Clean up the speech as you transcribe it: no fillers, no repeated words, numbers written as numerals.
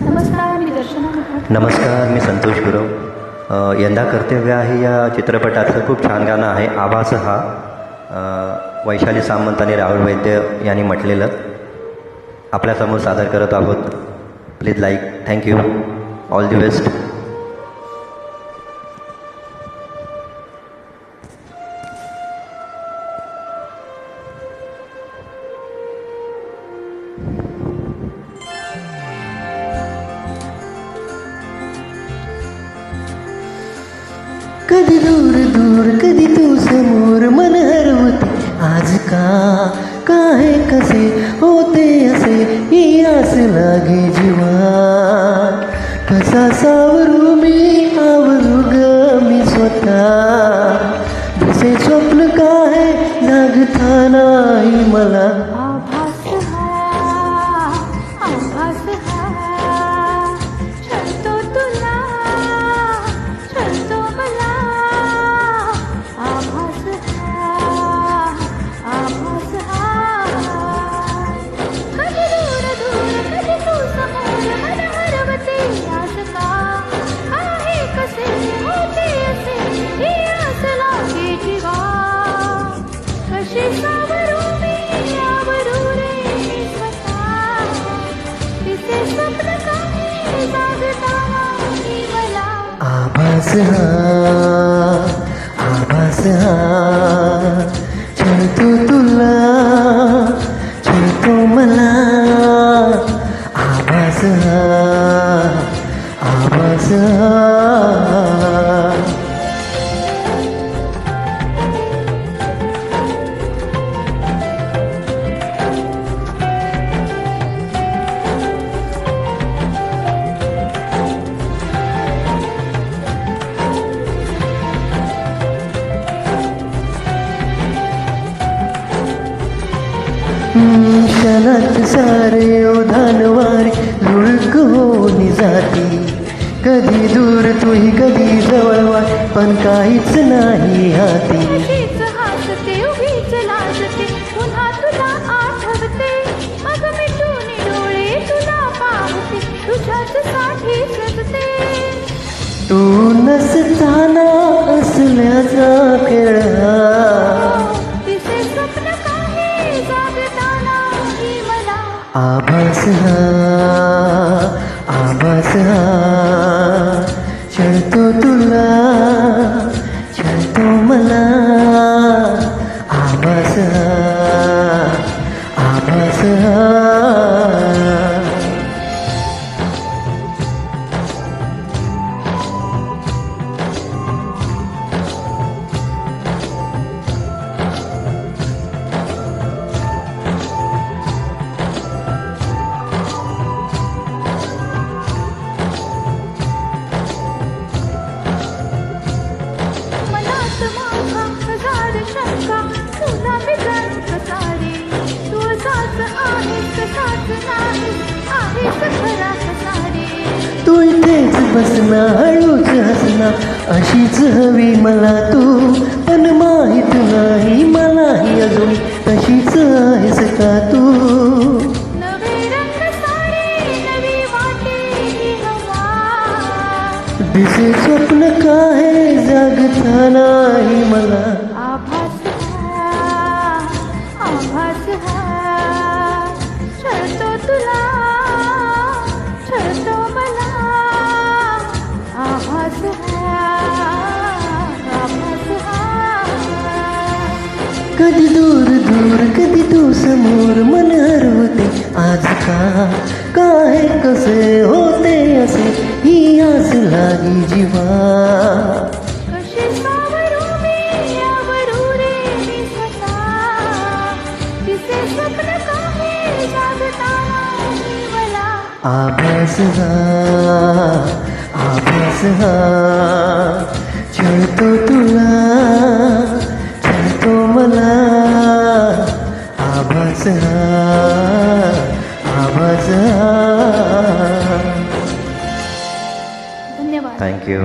नमस्कार, मी दर्शना मुखर्जी. नमस्कार, मी संतोष गुरव. यंदा कर्तव्य आहे या चित्रपटाचं खूप छान गाणं आहे. आभास हा वैशाली सामंत आणि राहुल वैद्य यांनी म्हटलेलं आपल्यासमोर सादर करत आहोत. Please like. Thank you. All the best. कधी दूर दूर कधी तू समोर मन हरवते आज काय कसे होते असे ही आस लागे जीवा कसा सावरू मी आवरू ग मी स्वतः जसे स्वप्न काय जागता नाही मला आभास हा छळतो तुला, छळतो मला. आभास हा कधी दूर दूर कधी तू समोर मन हरवते आस आहे कसे होते असे ही आस लागे जीवा कशी सावरू मी आवरू रे मी स्वतः तिचे स्वप्न काही जागता नाही मला. आभास हा छळतो तुला छळतो मला आभास हा क्षणात सारे ओधानवारे झुळक होऊन जाती कधी दूर तुही कधी जवळ पण काहीच नाही हाती उगीच हसते उगीच लाजते पुन्हा तुला आठवते मग मिटून डोळे तुला पाहते तुझ्याच साठी सजते. तू नसताना असल्याचा खेळ तिचे स्वप्न काही जागता नाही मला. आभास हा छळतो तुला छळतो मला आभास हा मनात माझा हजार शंका तुला बिगडत सारी तू असाच आहेस कसाच नाहीस आहेस खरा सारी. तू इथेच बसना हळूच हसना अशीच हवी मला तू पण माहीत नाही मलाही अजून तशीच आहेस का तू नवे रंग सारे नवी वाटे ही हवा दिसे स्वप्न काय जागता नाही मला आभास हा छळतो तुला छळतो मला. आभास हा कधी दूर दूर कधी तू समोर मन हरवते आज काय कसे होते असे ही आस लागी जीवा कशी सावरू मी आवरू रे मी स्वतः तिचे स्वप्न काही जागता नाही मला. आभास हा छळतो तुला छळतो मला आभास हा धन्यवाद. थँक्यू.